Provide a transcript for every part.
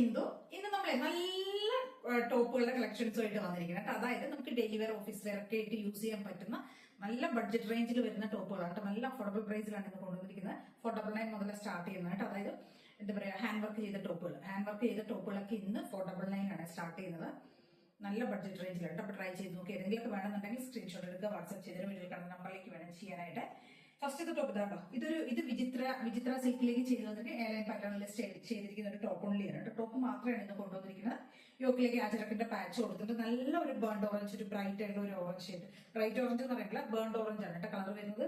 ഇന്ദു. ഇന്ന് നമ്മളെ നല്ല ടോപ്പുകളുടെ കളക്ഷൻസുമായിട്ട് വന്നിരിക്കുന്നത് കേട്ടോ. അതായത് നമുക്ക് ഡെയിലി വെയർ, ഓഫീസ് വെയർ ഒക്കെ ആയിട്ട് യൂസ് ചെയ്യാൻ പറ്റുന്ന നല്ല ബഡ്ജറ്റ് റേഞ്ചിൽ വരുന്ന ടോപ്പുകളാണ് കേട്ടോ. നല്ല അഫോർഡബിൾ പ്രൈസിലാണ് ഇന്ന് കൊണ്ടുവന്നിരിക്കുന്നത്. 499 മുതൽ സ്റ്റാർട്ട് ചെയ്യുന്നത് കേട്ടോ. അതായത് എന്താ പറയാ, ഹാൻഡ് വർക്ക് ചെയ്ത ടോപ്പുകളൊക്കെ ഇന്ന് 499 ആണ് സ്റ്റാർട്ട് ചെയ്യുന്നത്. നല്ല ബഡ്ജറ്റ് റേഞ്ചിലുണ്ട്. അപ്പൊ ട്രൈ ചെയ്ത് നോക്കി. ഏതെങ്കിലുമൊക്കെ വേണമെന്നുണ്ടെങ്കിൽ സ്ക്രീൻഷോട്ട് എടുക്കുക, വാട്സ്ആപ്പ് ചെയ്തൊരു വീഡിയോ കാണുന്ന നമ്പറിലേക്ക് വേണം ചെയ്യാനായിട്ട്. ഫസ്റ്റ് ടോപ്പ് ഇതാട്ടോ. ഇത് വിചിത്ര സിൽക്കിലേക്ക് ചെയ്തതിന്റെ എയർലൈൻ പാറ്റേണിൽ ചെയ്തിരിക്കുന്ന ഒരു ടോപ്പ് ഓൺലിയാണ് കേട്ടോ. ടോപ്പ് മാത്രമാണ് ഇന്ന് കൊണ്ടുവന്നിരിക്കുന്നത്. യോക്കിലേക്ക് അജറക്കിന്റെ പാച്ച് കൊടുത്തിട്ട് നല്ല ഒരു ബേൺഡ് ഓറഞ്ച്, ഒരു ബ്രൈറ്റ് ആയിട്ടുള്ള ഒരു ഓറഞ്ച് ഷെയ്ഡ്. ബ്രൈറ്റ് ഓറഞ്ച് എന്ന് പറയുമ്പോൾ ബേൺഡ് ഓറഞ്ച് ആണ് കേട്ടോ കളർ വരുന്നത്.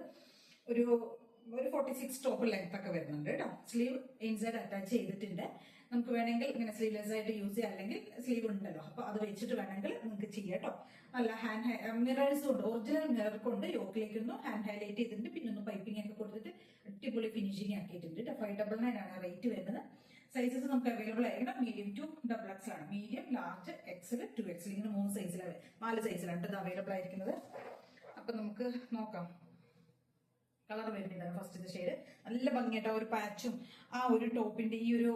ഒരു 46 ടോപ്പ് ലെങ്ത് ഒക്കെ വരുന്നുണ്ട് കേട്ടോ. സ്ലീവ് ഇൻസൈഡ് അറ്റാച്ച് ചെയ്തിട്ടുണ്ട്. നമുക്ക് വേണമെങ്കിൽ ഇങ്ങനെ സ്ലീവ്ലെസ് ആയിട്ട് യൂസ് ചെയ്യാം, അല്ലെങ്കിൽ സ്ലീവ് ഉണ്ടല്ലോ, അപ്പൊ അത് വെച്ചിട്ട് വേണമെങ്കിൽ നിങ്ങൾക്ക് ചെയ്യാം കേട്ടോ. നല്ല ഹാൻഡ് മിറേഴ്സും ഉണ്ട്, ഒറിജിനൽ മിറർ കൊണ്ട് യോക്കിലേക്കൊന്ന് ഹാൻഡ് ഹൈലൈറ്റ് ചെയ്തിട്ടുണ്ട്. പിന്നെ ഒന്ന് പൈപ്പിംഗ് ഒക്കെ കൊടുത്തിട്ട് അടിപൊളി ഫിനിഷിംഗ് ആക്കിയിട്ടുണ്ട്. 599 ആണ് റേറ്റ് വരുന്നത്. സൈസസ് നമുക്ക് അവൈലബിൾ ആയിരിക്കണം. മീഡിയം ടു XXL ആണ്. മീഡിയം, ലാർജ്, എക്സൽ, 2XL ഇങ്ങനെ 4 സൈസിലാണ് ഇത് അവൈലബിൾ ആയിരിക്കുന്നത്. അപ്പൊ നമുക്ക് നോക്കാം. കളർ വരുന്നതാണ് ഫസ്റ്റ് ഷെയ്ഡ്. നല്ല ഭംഗിയായിട്ട് ആ ഒരു പാച്ചും ആ ഒരു ടോപ്പിന്റെ ഈ ഒരു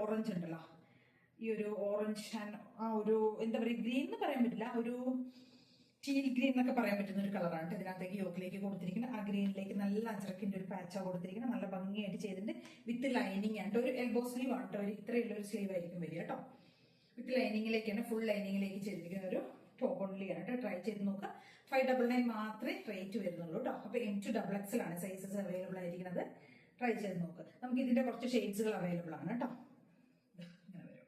ഓറഞ്ച് ഉണ്ടല്ലോ, ഈ ഒരു ഓറഞ്ച് ആ ഒരു എന്താ പറയുക, ഗ്രീൻ എന്ന് പറയാൻ പറ്റില്ല, ഒരു ടീൽ ഗ്രീൻ എന്നൊക്കെ പറയാൻ പറ്റുന്ന ഒരു കളറാണ് ഇതിനകത്തേക്ക് യോക്കിലേക്ക് കൊടുത്തിരിക്കുന്നത്. ആ ഗ്രീനിലേക്ക് നല്ല അജറക്കിന്റെ ഒരു പാച്ചാണ് കൊടുത്തിരിക്കുന്നത്. നല്ല ഭംഗിയായിട്ട് ചെയ്തിട്ടുണ്ട്. വിത്ത് ലൈനിങ് ആണ്. ഒരു എൽബോ സ്ലീവ് ആണ് കേട്ടോ. ഇത്രയുള്ള ഒരു സ്ലീവ് ആയിരിക്കും വരിക കേട്ടോ. വിത്ത് ലൈനിങ്ങിലേക്കാണ്, ഫുൾ ലൈനിങ്ങിലേക്ക് ചെയ്തിരിക്കുന്ന ഒരു ടോപ്പ് ഓൺലിയാണ് കേട്ടോ. ട്രൈ ചെയ്ത് നോക്കുക. 599 മാത്രമേ റേറ്റ് വരുന്നുള്ളൂ കേട്ടോ. അപ്പൊ M2XXL ആണ് സൈസസ് അവൈലബിൾ ആയിരിക്കുന്നത്. ട്രൈ ചെയ്ത് നോക്കുക. നമുക്ക് ഇതിന്റെ കുറച്ച് ഷെയ്ഡ്സുകൾ അവൈലബിൾ ആണ് കേട്ടോ. ഇങ്ങനെ വരും.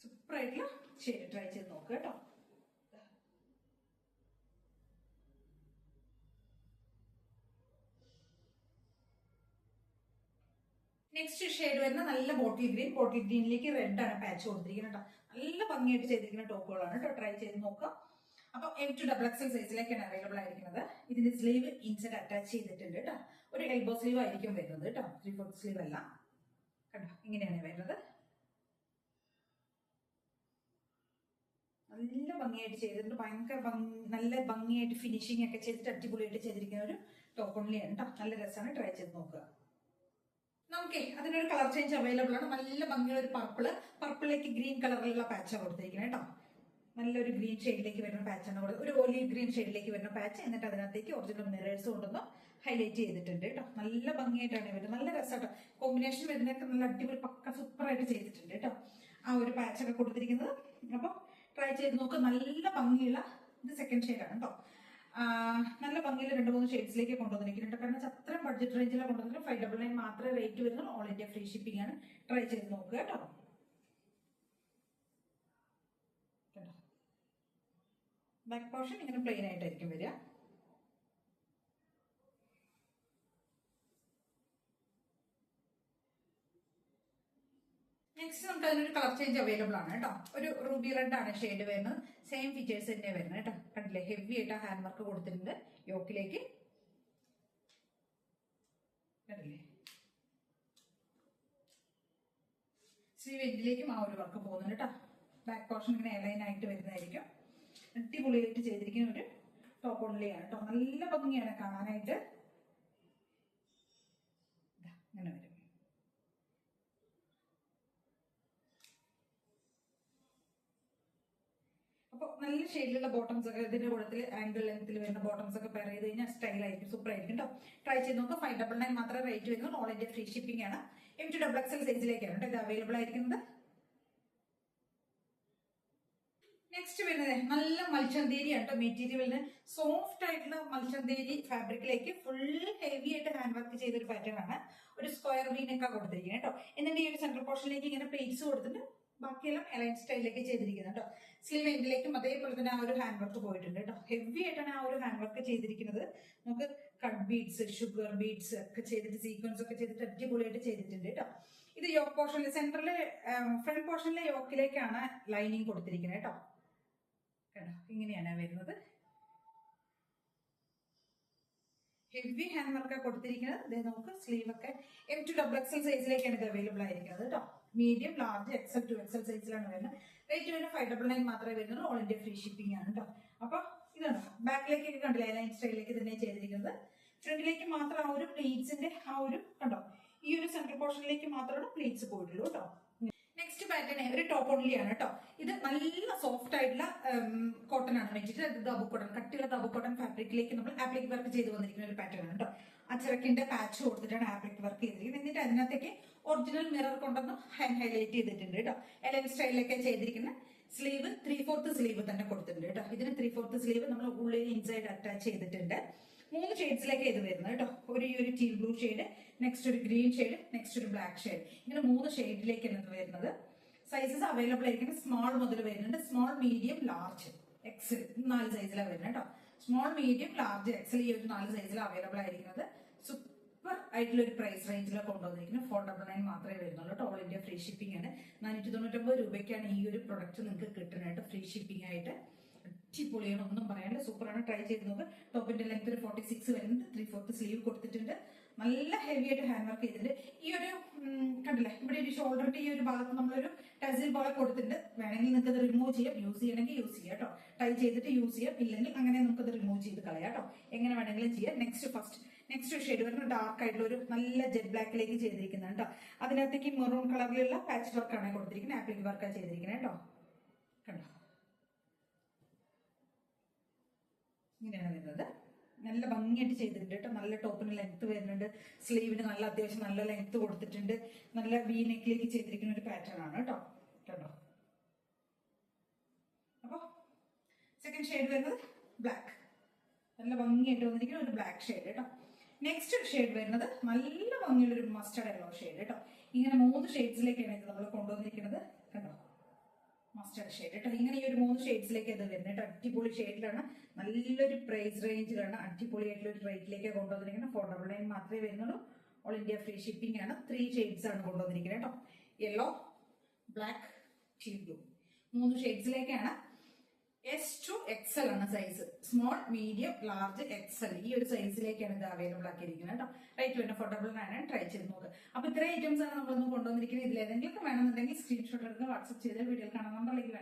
സൂപ്പർ ആയിട്ടുള്ള ഷെയ്ഡ്. ട്രൈ ചെയ്ത് നോക്കുക കേട്ടോ. നെക്സ്റ്റ് ഷെയ്ഡ് വരുന്ന നല്ല ബോട്ടിൽ ഗ്രീനിലേക്ക് റെഡ് ആണ് പാച്ച് കൊടുത്തിരിക്കുന്നത് കേട്ടോ. നല്ല ഭംഗിയായിട്ട് ചെയ്തിരിക്കുന്ന ടോപ്പുകളാണ് കേട്ടോ. ട്രൈ ചെയ്ത് നോക്കാം. അപ്പൊ M2XXL സൈസിലേക്കാണ് അവൈലബിൾ ആയിരിക്കുന്നത്. ഇതിന്റെ സ്ലീവ് ഇൻസൈഡ് അറ്റാച്ച് ചെയ്തിട്ടുണ്ട് കേട്ടോ. ഒരു എൽബോ സ്ലീവ് ആയിരിക്കും വരുന്നത് കേട്ടോ. 3/4 സ്ലീവ് അല്ല കേട്ടോ. ഇങ്ങനെയാണ് വരുന്നത്. നല്ല ഭംഗിയായിട്ട് ചെയ്തിട്ടുണ്ട്. നല്ല ഭംഗിയായിട്ട് ഫിനിഷിംഗ് ഒക്കെ ചെയ്തിട്ട് അടിപൊളിയായിട്ട് ചെയ്തിരിക്കുന്ന ഒരു ടോപ്പ് ഓൺലിയാണ് കേട്ടോ. നല്ല രസമാണ്. ട്രൈ ചെയ്ത് നോക്കുക. നമുക്ക് അതിനൊരു കളർ ചേഞ്ച് അവൈലബിൾ ആണ്. നല്ല ഭംഗിയുള്ള ഒരു പർപ്പിളിലേക്ക് ഗ്രീൻ കളറിലുള്ള പാച്ചാണ് കൊടുത്തിരിക്കുന്നത് കേട്ടോ. നല്ലൊരു ഗ്രീൻ ഷെയ്ഡിലേക്ക് വരുന്ന പാച്ചാണ് കൊടുത്തത്. ഒരു ഒലീവ് ഗ്രീൻ ഷെയ്ഡിലേക്ക് വരുന്ന പാച്ച്. എന്നിട്ട് അതിനകത്തേക്ക് ഒറിജിനൽ മിറേഴ്സ് കൊണ്ടൊന്ന് ഹൈലൈറ്റ് ചെയ്തിട്ടുണ്ട് കേട്ടോ. നല്ല ഭംഗിയായിട്ടാണ് വരുന്നത്. നല്ല രസമാട്ടോ. കോമ്പിനേഷൻ വരുന്നതൊക്കെ നല്ല അടിപൊളി പക്ക സൂപ്പർ ആയിട്ട് ചെയ്തിട്ടുണ്ട് കേട്ടോ. ആ ഒരു പാച്ചൊക്കെ കൊടുത്തിരിക്കുന്നത്. അപ്പൊ ട്രൈ ചെയ്ത് നോക്കുക. നല്ല ഭംഗിയുള്ള ഇത് സെക്കൻഡ് ഷെയ്ഡാണ് കേട്ടോ. നല്ല ഭംഗിയിൽ 2-3 ഷെയ്ഡ്സിലേക്ക് കൊണ്ടുവന്നിരിക്കുന്നുണ്ട്. കാരണം അത്രയും ബഡ്ജറ്റ് റേഞ്ചിലാണ് കൊണ്ടുവന്നിട്ട് 599 മാത്രമേ റേറ്റ് വരുന്നുള്ളൂ. ഓൾ ഇന്ത്യ ഫ്രീ ഷിപ്പിംഗ് ആണ്. ട്രൈ ചെയ്ത് നോക്കുക കേട്ടോ. ബാക്ക് പോർഷൻ ഇങ്ങനെ പ്ലെയിൻ ആയിട്ടായിരിക്കും വരിക. നെക്സ്റ്റ് നമുക്ക് അതിനൊരു കളർ ചേഞ്ച് അവൈലബിൾ ആണ് കേട്ടോ. ഒരു റൂബി റെഡ് ആണ് ഷെയ്ഡ് വരുന്നത്. സെയിം ഫീച്ചേഴ്സ് തന്നെ വരുന്നത് കേട്ടോ. കണ്ടില്ലേ, ഹെവി ആയിട്ട് ഹാൻഡ് വർക്ക് കൊടുത്തിട്ടുണ്ട് യോക്കിലേക്ക്. കണ്ടില്ലേ, സ്ലീവ് എൻഡിലേക്കും ആ ഒരു വർക്ക് പോകുന്നുണ്ട് കേട്ടോ. ബാക്ക് പോർഷൻ ഇങ്ങനെ എയർലൈൻ ആയിട്ട് വരുന്നതായിരിക്കും. അടിപൊളിയായിട്ട് ചെയ്തിരിക്കുന്ന ഒരു ടോപ്പ് ഓൺലിയാണ് കേട്ടോ. നല്ല ഭംഗിയാണ് കാണാനായിട്ട്. ഇങ്ങനെ വരും. അപ്പൊ നല്ല ഷെയ്ഡിലുള്ള ബോട്ടംസ് ഒക്കെ ഇതിന്റെ കൂട്ടത്തിൽ ആംഗിൾ ലെങ്ത്തിൽ വരുന്ന ബോട്ടംസ് ഒക്കെ പെയർ ചെയ്ത് കഴിഞ്ഞാൽ സ്റ്റൈൽ ആയിരിക്കും, സൂപ്പർ ആയിരിക്കും കേട്ടോ. ട്രൈ ചെയ്ത് നോക്കുക. 599 മാത്രമേ റേറ്റ് വരുന്നുള്ളൂ. ഓൾ ഇന്ത്യ ഫ്രീ ഷിപ്പിംഗ് ആണ്. M2XXL സൈസിലേക്കാണ് കേട്ടോ ഇത് അവൈലബിൾ ആയിരിക്കുന്നത്. നെക്സ്റ്റ് വരുന്നത് നല്ല മൽച്ചന്തേരി കേട്ടോ. മെറ്റീരിയലിന് സോഫ്റ്റ് ആയിട്ടുള്ള മൽച്ചന്തേരി ഫാബ്രിക്കിലേക്ക് ഫുൾ ഹെവി ആയിട്ട് ഹാൻഡ് വർക്ക് ചെയ്തൊരു പാറ്റേൺ ആണ്. ഒരു സ്ക്വയർ വീനൊക്കെ കൊടുത്തിരിക്കുന്നത് കേട്ടോ. എന്നിട്ട് ഈ ഒരു സെൻട്രൽ പോർഷനിലേക്ക് ഇങ്ങനെ പ്ലേറ്റ്സ് കൊടുത്തിട്ട് ബാക്കിയെല്ലാം എലൈൻ സ്റ്റൈലിലേക്ക് ചെയ്തിരിക്കുന്നത് കേട്ടോ. സ്ലീവ് എൻഡിലേക്കും അതേപോലെ തന്നെ ആ ഒരു ഹാൻഡ് വർക്ക് പോയിട്ടുണ്ട് കേട്ടോ. ഹെവി ആയിട്ടാണ് ആ ഒരു ഹാൻഡ് വർക്ക് ചെയ്തിരിക്കുന്നത്. നമുക്ക് കട്ട് ബീഡ്സ്, ഷുഗർ ബീഡ്സ് ഒക്കെ ചെയ്തിട്ട് സീക്വൻസ് ഒക്കെ ചെയ്തിട്ട് അടിപൊളിയായിട്ട് ചെയ്തിട്ടുണ്ട് കേട്ടോ. ഇത് യോക്ക് പോർഷനിൽ സെന്ററിലെ ഫ്രണ്ട് പോർഷനിലെ യോക്കിലേക്കാണ് ലൈനിങ് കൊടുത്തിരിക്കുന്നത് കേട്ടോ. കേട്ടോ, ഇങ്ങനെയാണ് വരുന്നത്. ഹെവി ഹാൻഡ് വർക്ക് കൊടുത്തിരിക്കുന്നത്. നമുക്ക് സ്ലീവ് ഒക്കെ M2XXL സൈസിലേക്കാണ് ഇത് അവൈലബിൾ ആയിരിക്കുന്നത് കേട്ടോ. മീഡിയം, ലാർജ്, എക്സൽ, 2XL സൈസിലാണ് വരുന്നത്. റേറ്റ് വരുന്നത് 599 മാത്രമേ വരുന്നുള്ളൂ. ഓൾ ഇന്ത്യ ഫ്രീ ഷിപ്പിംഗ് ആണ് കേട്ടോ. അപ്പൊ ഇതാണ് ബാക്കിലേക്ക് കണ്ടില്ല, ലൈൻ സ്റ്റൈലിലേക്ക് തന്നെ ചെയ്തിരിക്കുന്നത്. ഫ്രണ്ടിലേക്ക് മാത്രം ആ ഒരു പ്ലീറ്റ്സിന്റെ ആ ഒരു കണ്ടോ, ഈ ഒരു സെൻട്രൽ പോർഷനിലേക്ക് മാത്രമാണ് പ്ലീറ്റ്സ് പോയിട്ടുള്ളൂ കേട്ടോ. പാറ്റേൺ ഒരു ടോപ്പ് ഓൺലി ആണ് കേട്ടോ. ഇത് നല്ല സോഫ്റ്റ് ആയിട്ടുള്ള കോട്ടൺ ആണ് വെച്ചിട്ട് ദബു കോട്ടൺ, കട്ടിയുള്ള ദബു കോട്ടൺ ഫാബ്രിക്കിലേക്ക് നമ്മൾ ആപ്ലിക് വർക്ക് ചെയ്ത് വന്നിരിക്കുന്ന ഒരു പാറ്റേൺ ആണ് കേട്ടോ. അച്ചറക്കിന്റെ പാച്ച് കൊടുത്തിട്ടാണ് ആപ്ലിക് വർക്ക് ചെയ്തിരിക്കുന്നത്. എന്നിട്ട് അതിനകത്തേക്ക് ഒറിജിനൽ മിറർ കൊണ്ടൊന്ന് ഹൈലൈറ്റ് ചെയ്തിട്ടുണ്ട് കേട്ടോ. എലൻ സ്റ്റൈലിലൊക്കെ ചെയ്തിരിക്കുന്ന സ്ലീവ് 3/4 സ്ലീവ് തന്നെ കൊടുത്തിട്ടുണ്ട് കേട്ടോ. ഇതിന് 3/4 സ്ലീവ് നമ്മൾ ഉള്ളിൽ ഇൻസൈഡ് അറ്റാച്ച് ചെയ്തിട്ടുണ്ട്. 3 ഷെയ്ഡ്സിലേക്ക് ഇത് വരുന്നത് കേട്ടോ. ഈ ഒരു ടീൽ ബ്ലൂ ഷെയ്ഡ്, നെക്സ്റ്റ് ഒരു ഗ്രീൻ ഷെയ്ഡ്, നെക്സ്റ്റ് ഒരു ബ്ലാക്ക് ഷെയ്ഡ്, ഇങ്ങനെ 3 ഷെയ്ഡിലേക്കാണ് ഇത് വരുന്നത്. സൈസസ് അവൈലബിൾ ആയിരിക്കുന്നത് സ്മോൾ മുതൽ വരുന്നുണ്ട്. സ്മോൾ, മീഡിയം, ലാർജ്, എക്സൽ 4 സൈസിലാണ് വരുന്നത് കേട്ടോ. സ്മോൾ, മീഡിയം, ലാർജ്, എക്സൽ ഈ ഒരു 4 സൈസിലാണ് അവൈലബിൾ ആയിരിക്കുന്നത്. സൂപ്പർ ആയിട്ടുള്ള ഒരു പ്രൈസ് റേഞ്ചിലാണ് കൊണ്ടുവന്നിരിക്കുന്നത്. 499 മാത്രമേ വരുന്നുള്ളൂ കേട്ടോ. ഓൾ ഇന്ത്യ ഫ്രീ ഷിപ്പിംഗ് ആണ്. 499 രൂപയ്ക്കാണ് ഈ ഒരു പ്രൊഡക്റ്റ് നിങ്ങൾക്ക് കിട്ടുന്നത് കേട്ടോ, ഫ്രീ ഷിപ്പിംഗ് ആയിട്ട്. അടിപൊളിയാണ്, ഒന്നും പറയാനില്ല, സൂപ്പറാണ്. ട്രൈ ചെയ്ത് നോക്ക്. ടോപ്പിന്റെ ലെങ്ത് ഒരു 46 വരുന്നുണ്ട്. 3/4 സ്ലീവ് കൊടുത്തിട്ടുണ്ട്. നല്ല ഹെവി ആയിട്ട് ഹാൻഡ് വർക്ക് ചെയ്തിട്ടുണ്ട്. ഈ ഒരു കണ്ടില്ലേ, ഇവിടെ ഒരു ഷോൾഡറിന്റെ ഈ ഒരു ഭാഗത്ത് നമ്മളൊരു ടസിൽ പോലെ കൊടുത്തിട്ടുണ്ട്. വേണമെങ്കിൽ നിങ്ങൾക്ക് അത് റിമൂവ് ചെയ്യാം, യൂസ് ചെയ്യണമെങ്കിൽ യൂസ് ചെയ്യാം കേട്ടോ. ടൈ ചെയ്തിട്ട് യൂസ് ചെയ്യാം, ഇല്ലെങ്കിൽ അങ്ങനെ നമുക്കത് റിമൂവ് ചെയ്ത് കളയാം കേട്ടോ. എങ്ങനെ വേണമെങ്കിലും ചെയ്യാം. നെക്സ്റ്റ് ഷെയ്ഡ് വരുന്ന ഡാർക്ക് ആയിട്ടുള്ള ഒരു നല്ല ജെറ്റ് ബ്ലാക്കിലേക്ക് ചെയ്തിരിക്കുന്നത് കേട്ടോ. അതിനകത്തേക്ക് മെറൂൺ കളറിലുള്ള പാച്ച് വർക്കാണ് കൊടുത്തിരിക്കുന്നത്, ആപ്ലിക് വർക്കാണ് ചെയ്തിരിക്കുന്നത് കേട്ടോ. കണ്ടോ, ഇങ്ങനെയാണ് വരുന്നത്. നല്ല ഭംഗിയായിട്ട് ചെയ്തിട്ടുണ്ട് കേട്ടോ. നല്ല ടോപ്പിന് ലെങ്ത് വരുന്നുണ്ട്. സ്ലീവിന് നല്ല അത്യാവശ്യം നല്ല ലെങ്ത് കൊടുത്തിട്ടുണ്ട്. നല്ല വി നെക്കിലേക്ക് ചെയ്തിരിക്കുന്ന ഒരു പാറ്റേൺ ആണ് കേട്ടോ. കണ്ടോ, അപ്പൊ സെക്കൻഡ് ഷെയ്ഡ് വരുന്നത് ബ്ലാക്ക്, നല്ല ഭംഗിയായിട്ട് വന്നിരിക്കുന്ന ഒരു ബ്ലാക്ക് ഷെയ്ഡ് കേട്ടോ. നെക്സ്റ്റ് ഷെയ്ഡ് വരുന്നത് നല്ല ഭംഗിയുള്ള ഒരു മസ്റ്റർഡ് യെല്ലോ ഷെയ്ഡ് കേട്ടോ. ഇങ്ങനെ 3 ഷെയ്ഡ്സിലേക്കാണ് ഇത് നമ്മൾ കൊണ്ടുവന്നിരിക്കുന്നത്. കണ്ടോ, മസ്റ്റർഡ് ഷെയ്ഡ് കേട്ടോ. ഇങ്ങനെ ഈ ഒരു 3 ഷെയ്ഡ്സിലേക്ക് ഇത് വരുന്നത് കേട്ടോ. അടിപൊളി ഷെയ്ഡിലാണ്, നല്ലൊരു പ്രൈസ് റേഞ്ചിലാണ്, അടിപൊളിയായിട്ടുള്ള ഒരു റേറ്റിലേക്ക് കൊണ്ടുവന്നിരിക്കുന്നത്. 499 മാത്രമേ വരുന്നുള്ളൂ. ഓൾ ഇന്ത്യ ഫ്രീ ഷിപ്പിംഗ് ആണ്. 3 ഷെയ്ഡ്സ് ആണ് കൊണ്ടുവന്നിരിക്കുന്നത് കേട്ടോ. യെല്ലോ, ബ്ലാക്ക്, ടീ ബ്ലൂ, 3 ഷെയ്ഡ്സിലേക്കാണ്. S to XL ആണ് size. Small, medium, large, XL ഈ ഒരു സൈസിലേക്കാണ് ഇത് അവൈലബിൾ ആക്കിയിരിക്കുന്നത് കേട്ടോ. റേറ്റ് വരുന്ന അഫോർഡബിൾ ആണ്. ട്രൈ ചെയ്ത് നോക്കുക. അപ്പൊ ഇത്രയും ഐറ്റംസ് ആണ് നമ്മളൊന്ന് കൊണ്ടുവന്നിരിക്കുന്നത്. ഇതിൽ ഏതെങ്കിലും വേണമെന്നുണ്ടെങ്കിൽ സ്ക്രീൻഷോട്ട് എടുത്ത് വാട്സ്ആപ്പ് ചെയ്ത് വീഡിയോ കാണുന്നുണ്ടെങ്കിൽ